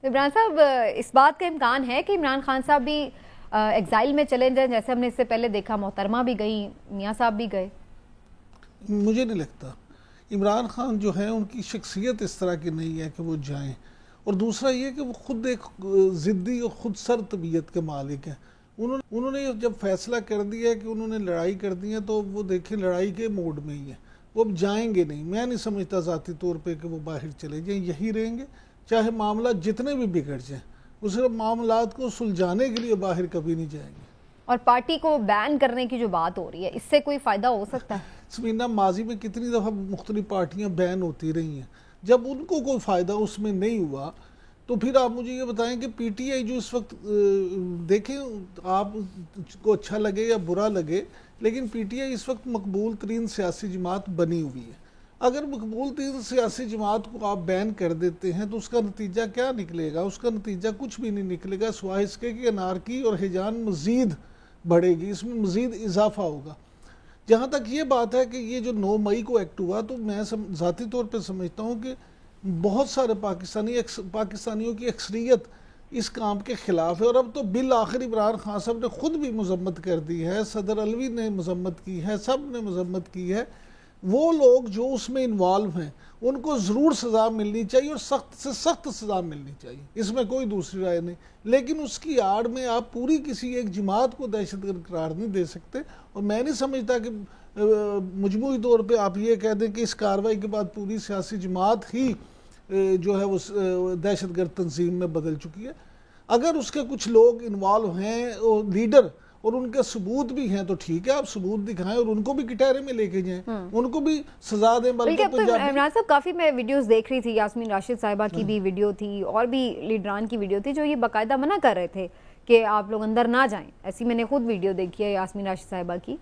इमरान साहब, इस बात का इम्कान है कि इमरान खान साहब भी एग्जाइल में चले जाएं, जैसे हमने इससे पहले देखा मोहतरमा भी गई, मियाँ साहब भी गए? मुझे नहीं लगता। इमरान खान जो है उनकी शख्सियत इस तरह की नहीं है कि वो जाएं, और दूसरा ये कि वो खुद एक ज़िद्दी और खुद सर तबीयत के मालिक हैं। उन्होंने जब फैसला कर दिया है कि उन्होंने लड़ाई कर दी है, तो वो देखें लड़ाई के मोड में ही है, वो अब जाएंगे नहीं। मैं नहीं समझता ज़ाती तौर पे कि वो बाहर चले जाएं, यही रहेंगे चाहे मामला जितने भी बिगड़ जाएं। वो सिर्फ मामलात को सुलझाने के लिए बाहर कभी नहीं जाएंगे। और पार्टी को बैन करने की जो बात हो रही है, इससे कोई फ़ायदा हो सकता है? समीना, माजी में कितनी दफ़ा मुख्तलिफ पार्टियां बैन होती रही हैं, जब उनको कोई फ़ायदा उसमें नहीं हुआ तो फिर आप मुझे ये बताएं कि पीटीआई जो इस वक्त, देखें आपको अच्छा लगे या बुरा लगे, लेकिन पीटीआई इस वक्त मकबूल तरीन सियासी जमात बनी हुई है। अगर मकबूल तरीन सियासी जमात को आप बैन कर देते हैं तो उसका नतीजा क्या निकलेगा? उसका नतीजा कुछ भी नहीं निकलेगा, सिवाय इसके कि अनारकी और हिजान मज़ीद बढ़ेगी, इसमें मज़ीद इजाफा होगा। जहाँ तक ये बात है कि ये जो 9 मई को एक्ट हुआ, तो मैं ज़ाती तौर पे समझता हूँ कि बहुत सारे पाकिस्तानियों की अक्सरियत इस काम के ख़िलाफ़ है। और अब तो बिल आखिर इमरान खान साहब ने ख़ुद भी मजम्मत कर दी है, सदर अलवी ने मजम्मत की है, सब ने मजम्मत की है। वो लोग जो उसमें इन्वॉल्व हैं उनको ज़रूर सज़ा मिलनी चाहिए, और सख्त से सख्त सज़ा मिलनी चाहिए, इसमें कोई दूसरी राय नहीं। लेकिन उसकी आड़ में आप पूरी किसी एक जमात को दहशतगर्द करार नहीं दे सकते। और मैं नहीं समझता कि मजमूई तौर पे आप ये कह दें कि इस कार्रवाई के बाद पूरी सियासी जमात ही जो है वो दहशतगर्द तंजीम में बदल चुकी है। अगर उसके कुछ लोग इन्वॉल्व हैं और लीडर, और उनके सबूत भी हैं, तो ठीक है, आप सबूत दिखाएं और उनको भी किटारे में लेके जाएं, उनको भी सजा दें। बल्कि अब तो इमरान साहब, काफ़ी मैं वीडियोस देख रही थी, यास्मीन राशिद साहिबा की भी वीडियो थी और भी लीडरान की वीडियो थी, जो ये बाकायदा मना कर रहे थे कि आप लोग अंदर ना जाएं। ऐसी मैंने खुद वीडियो देखी है यास्मीन राशिद साहिबा की।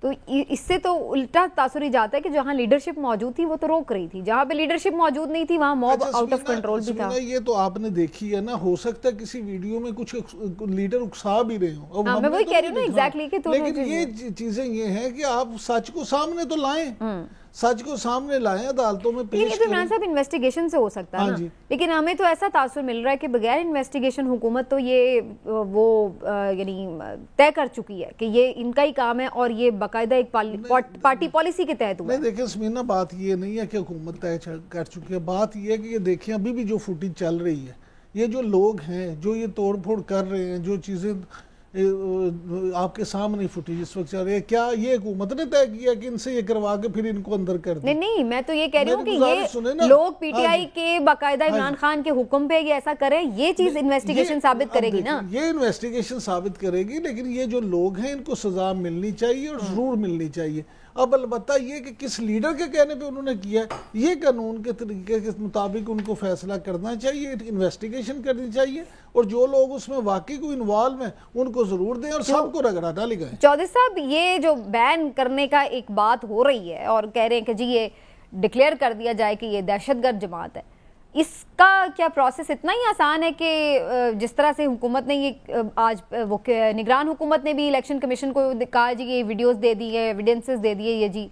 तो इससे तो उल्टा तासुर जाता है कि जहां लीडरशिप मौजूद थी वो तो रोक रही थी, जहां पे लीडरशिप मौजूद नहीं थी वहां मॉब आउट ऑफ कंट्रोल भी था। ये तो आपने देखी है ना, हो सकता है किसी वीडियो में कुछ लीडर उकसा भी रहे हो। मैं वही कह रही हूँ ना, एग्जैक्टली। लेकिन ये चीजें ये हैं कि आप सच को सामने तो लाएं, सच को सामने लाएं, अदालतों में पेश करें। इमरान साहब, इन्वेस्टिगेशन से हो सकता है ना, लेकिन हमें तो ऐसा तासुर मिल रहा है कि बगैर इन्वेस्टिगेशन हुकूमत तो ये वो यानी तय कर चुकी है कि ये इनका ही काम है और ये बाकायदा एक पार्टी पॉलिसी के तहत हुआ। नहीं, देखिए समीना, बात ये नहीं है कि हुकूमत तय कर चुकी है। बात ये है कि ये देखें अभी भी जो फुटेज चल रही है, ये जो लोग हैं जो ये तोड़ फोड़ कर रहे हैं, जो चीज़ें आपके सामने फुटेज इस वक्त चल रही है, क्या ये हुकूमत ने तय किया कि इनसे ये करवा के फिर इनको अंदर कर दें? नहीं, मैं तो ये कह रही हूँ कि ये लोग पीटीआई के बाकायदा इमरान खान के हुक्म पे ये ऐसा करें, ये चीज इन्वेस्टिगेशन साबित करेगी ना। ये इन्वेस्टिगेशन साबित करेगी, लेकिन ये जो लोग हैं इनको सजा मिलनी चाहिए और जरूर मिलनी चाहिए। अब अलबत्ता ये कि किस लीडर के कहने पे उन्होंने किया, ये कानून के तरीके के मुताबिक उनको फैसला करना चाहिए, इन्वेस्टिगेशन करनी चाहिए, और जो लोग उसमें वाकई को इन्वॉल्व हैं उनको जरूर दें और सबको रगड़ा डाली गए। चौधरी साहब, ये जो बैन करने का एक बात हो रही है और कह रहे हैं कि जी ये डिक्लेयर कर दिया जाए कि ये दहशतगर्द जमात है, इसका क्या प्रोसेस इतना ही आसान है कि जिस तरह से हुकूमत ने ये आज वो निगरान हुकूमत ने भी इलेक्शन कमीशन को कहा जी ये वीडियोस दे दी है, एविडेंसेस दे दिए ये जी,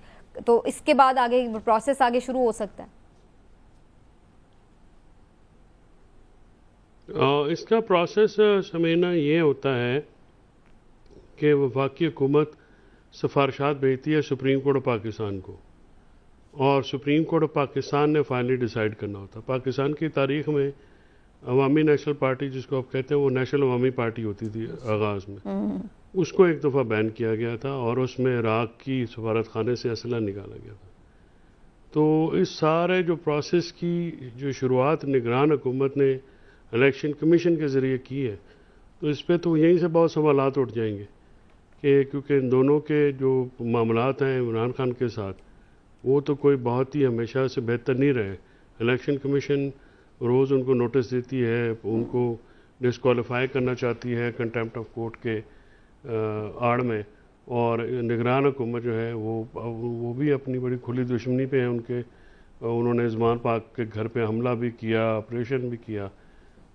तो इसके बाद आगे प्रोसेस आगे शुरू हो सकता है? इसका प्रोसेस समीना ये होता है कि वफाकी हुकूमत सिफारिशात भेजती है सुप्रीम कोर्ट ऑफ पाकिस्तान को, और सुप्रीम कोर्ट ऑफ पाकिस्तान ने फाइनली डिसाइड करना होता है। पाकिस्तान की तारीख में अवामी नेशनल पार्टी, जिसको आप कहते हैं, वो नेशनल अवामी पार्टी होती थी आगाज़ में, उसको एक दफ़ा बैन किया गया था और उसमें इराक़ की सफारत खाने से असला निकाला गया था। तो इस सारे जो प्रोसेस की जो शुरुआत निगरान हुकूमत ने इलेक्शन कमीशन के ज़रिए की है, तो इस पर तो यहीं से बहुत सवालात उठ जाएंगे कि क्योंकि इन दोनों के जो मामलात हैं इमरान खान के साथ, वो तो कोई बहुत ही हमेशा से बेहतर नहीं रहे। इलेक्शन कमीशन रोज़ उनको नोटिस देती है, उनको डिस्क्वालीफाई करना चाहती है कंटेम्प्ट ऑफ कोर्ट के आड़ में, और निगरान हुकूमत जो है वो भी अपनी बड़ी खुली दुश्मनी पे है उनके। उन्होंने ज़मान पाक के घर पे हमला भी किया, ऑपरेशन भी किया,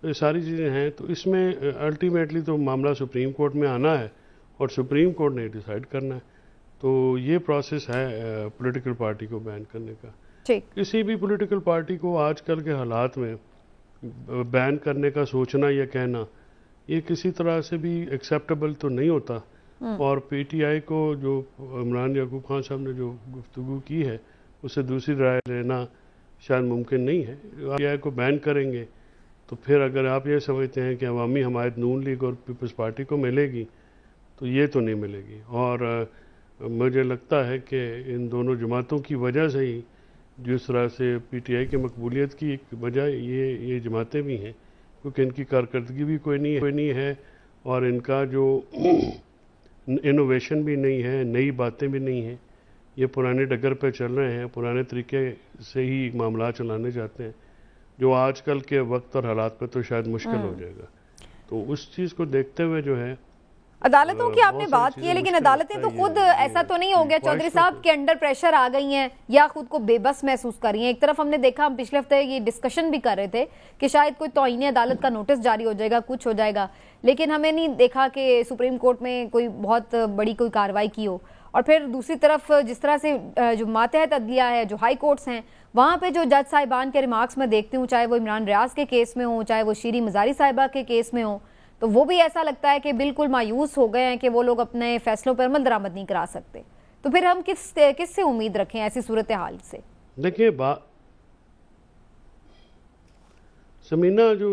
तो ये सारी चीज़ें हैं। तो इसमें अल्टीमेटली तो मामला सुप्रीम कोर्ट में आना है और सुप्रीम कोर्ट ने डिसाइड करना है। तो ये प्रोसेस है पॉलिटिकल पार्टी को बैन करने का। ठीक, किसी भी पॉलिटिकल पार्टी को आजकल के हालात में बैन करने का सोचना या कहना, ये किसी तरह से भी एक्सेप्टेबल तो नहीं होता। और पीटीआई को जो इमरान याकूब खान साहब ने जो गुफ्तगू की है उससे दूसरी राय लेना शायद मुमकिन नहीं है। पीटीआई को बैन करेंगे तो फिर अगर आप ये समझते हैं कि अवामी हमायत नून लीग और पीपल्स पार्टी को मिलेगी तो ये तो नहीं मिलेगी। और मुझे लगता है कि इन दोनों जमातों की वजह से ही जिस तरह से पीटीआई की मकबूलियत की एक वजह ये जमातें भी हैं, क्योंकि इनकी कारकर्दगी भी कोई नहीं है और इनका जो इनोवेशन भी नहीं है, नई बातें भी नहीं हैं। ये पुराने डगर पे चल रहे हैं, पुराने तरीके से ही मामला चलाने चाहते हैं, जो आजकल के वक्त और हालात पे तो शायद मुश्किल हो जाएगा। तो उस चीज़ को देखते हुए जो है अदालतों की आपने बात की है, लेकिन अदालतें तो खुद ऐसा तो नहीं हो गया चौधरी साहब के अंडर प्रेशर आ गई हैं या खुद को बेबस महसूस कर रही हैं। एक तरफ हमने देखा, हम पिछले हफ्ते ये डिस्कशन भी कर रहे थे कि शायद कोई तौहीन अदालत का नोटिस जारी हो जाएगा, कुछ हो जाएगा, लेकिन हमें नहीं देखा कि सुप्रीम कोर्ट में कोई बहुत बड़ी कोई कार्रवाई की हो। और फिर दूसरी तरफ जिस तरह से जो मातहत अदलिया है, जो हाई कोर्ट्स हैं, वहाँ पे जो जज साहिबान के रिमार्क्स में देखती हूँ, चाहे वो इमरान रियाज के केस में हो, चाहे वो शीरी मजारी साहिबा के केस में हो, तो वो भी ऐसा लगता है कि बिल्कुल मायूस हो गए हैं कि वो लोग अपने फैसलों पर अमल दरामद नहीं करा सकते। तो फिर हम किससे उम्मीद रखें ऐसी सूरत हाल से? देखिए समीना, जो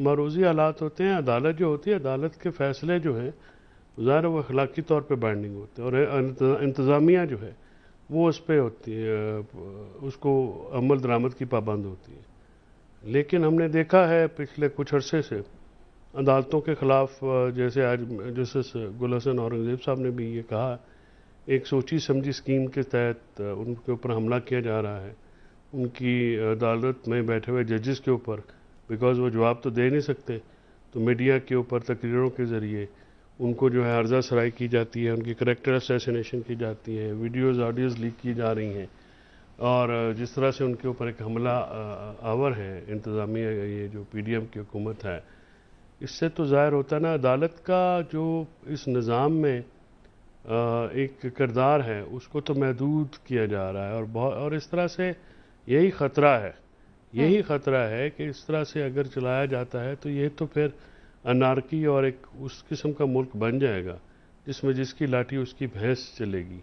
मरोजी हालात होते हैं, अदालत जो होती है, अदालत के फैसले जो हैं ज़ाहिर वो अखलाकी तौर पे बाइंडिंग होते हैं और इंतज़ामिया जो है वो उस पर होती है, उसको अमल दरामद की पाबंद होती है। लेकिन हमने देखा है पिछले कुछ अरसे से अदालतों के ख़िलाफ़, जैसे आज जस्टिस गुल हसन औरंगज़ेब साहब ने भी ये कहा, एक सोची समझी स्कीम के तहत उनके ऊपर हमला किया जा रहा है, उनकी अदालत में बैठे हुए जजेस के ऊपर, बिकॉज़ वो जवाब तो दे नहीं सकते, तो मीडिया के ऊपर तकरीरों के ज़रिए उनको जो है अर्जा सराई की जाती है, उनकी करैक्टर असैसिनेशन की जाती है, वीडियोज़ ऑडियोज़ लीक की जा रही हैं, और जिस तरह से उनके ऊपर एक हमला आवर है इंतज़ामिया, ये जो पीडीएम की हुकूमत है, इससे तो ज़ाहिर होता है ना अदालत का जो इस निज़ाम में एक किरदार है उसको तो महदूद किया जा रहा है। और इस तरह से यही ख़तरा है कि इस तरह से अगर चलाया जाता है तो ये तो फिर अनारकी और एक उस किस्म का मुल्क बन जाएगा जिसमें जिसकी लाठी उसकी भैंस चलेगी।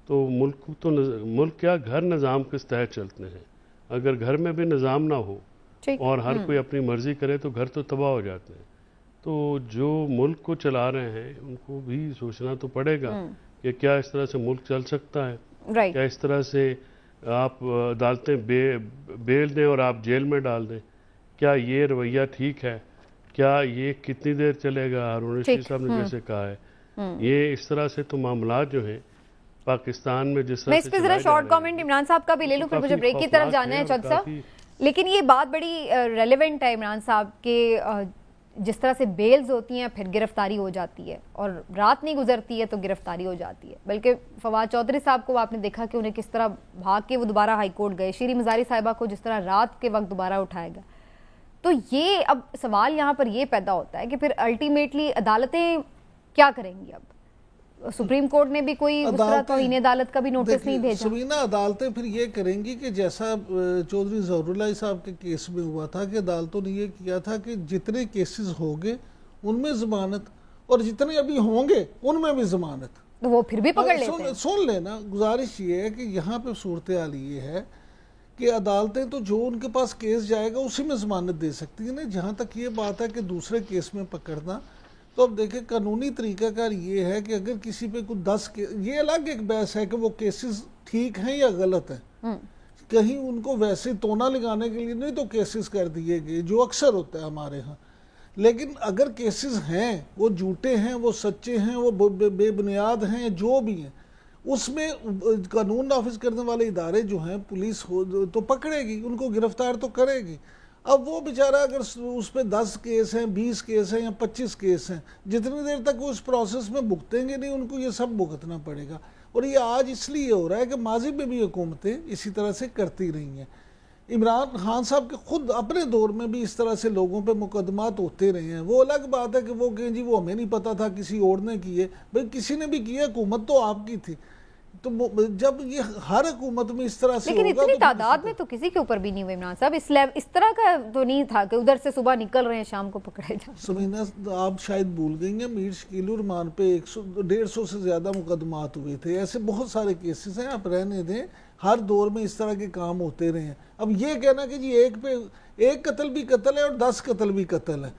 तो मुल्क क्या, घर निज़ाम किस तहत चलते हैं। अगर घर में भी निज़ाम ना हो और हर कोई अपनी मर्ज़ी करे तो घर तो तबाह हो जाते हैं। तो जो मुल्क को चला रहे हैं उनको भी सोचना तो पड़ेगा कि क्या इस तरह से मुल्क चल सकता है, क्या इस तरह से आप अदालतें बेल दें और आप जेल में डाल दें, क्या ये रवैया ठीक है, क्या ये कितनी देर चलेगा। हारून रशीद साहब ने जैसे कहा है, ये इस तरह से तो मामलात जो हैं पाकिस्तान में जिस तरह से, मैं इस पे शॉर्ट कमेंट इमरान साहब का भी ले लूं, फिर मुझे ब्रेक की तरफ जाना है चौधरी साहब। लेकिन ये बात बड़ी रेलेवेंट है इमरान साहब के, जिस तरह से बेल्स होती हैं फिर गिरफ्तारी हो जाती है और रात नहीं गुजरती है तो गिरफ्तारी हो जाती है। बल्कि फवाद चौधरी साहब को आपने देखा कि उन्हें किस तरह भाग के वो दोबारा हाई कोर्ट गए, शीरी मजारी साहिबा को जिस तरह रात के वक्त दोबारा उठाएगा। तो ये अब सवाल यहाँ पर ये पैदा होता है कि फिर अल्टीमेटली अदालतें क्या करेंगी। अब सुप्रीम कोर्ट ने भी कोई उस तरह तौहीन अदालत का भी नोटिस नहीं भेजा। सबीना, अदालतें फिर ये करेंगी कि जैसा चौधरी ज़हरुल्लाह साहब के केस में हुआ था कि अदालतों ने ये किया था कि जितने केसेस होंगे उनमें जमानत और जितने अभी होंगे उनमें भी जमानत, तो वो फिर भी पकड़ लेते हैं। सुन लेना, गुजारिश ये है कि यहाँ पे सूरत हाल ये है कि अदालतें तो जो उनके पास केस जाएगा उसी में जमानत दे सकती है ना। जहाँ तक ये बात है कि दूसरे केस में पकड़ना, तो अब देखें कानूनी तरीकाकार ये है कि अगर किसी पे कुछ 10 ये अलग एक बहस है कि वो केसेस ठीक हैं या गलत हैं, कहीं उनको वैसे तोना लगाने के लिए नहीं तो केसेस कर दिए गए, जो अक्सर होता है हमारे यहाँ। लेकिन अगर केसेस हैं, वो झूठे हैं, वो सच्चे हैं, वो बेबुनियाद हैं, जो भी हैं, उसमें कानून नाफिज करने वाले इदारे जो हैं, पुलिस हो तो पकड़ेगी, उनको गिरफ्तार तो करेगी। अब वो बेचारा अगर उस पर 10 केस हैं, 20 केस हैं या 25 केस हैं, जितनी देर तक वो उस प्रोसेस में भुगतेंगे नहीं, उनको ये सब भुगतना पड़ेगा। और ये आज इसलिए हो रहा है कि माजी में भी हुकूमतें इसी तरह से करती रही हैं। इमरान खान साहब के खुद अपने दौर में भी इस तरह से लोगों पे मुकदमात होते रहे हैं। वो अलग बात है कि वो कहें जी वो हमें नहीं पता था, किसी और ने किए, भाई किसी ने भी किया, हुकूमत तो आपकी थी। तो जब ये हर हुकूमत में इस तरह से लेकिन होगा, इतनी तो तादाद में तो किसी के ऊपर भी नहीं हुए इमरान साहब, इस तरह का तो नहीं था कि उधर से सुबह निकल रहे हैं शाम को पकड़े जाए। समीना, आप शायद भूल गई हैं मीर शकील उर रहमान पे 100-150 से ज्यादा मुकदमात हुए थे, ऐसे बहुत सारे केसेस हैं। आप रहने दें, हर दौर में इस तरह के काम होते रहे हैं। अब ये कहना कि जी एक पे एक कत्ल भी कत्ल है और 10 कत्ल भी कत्ल है,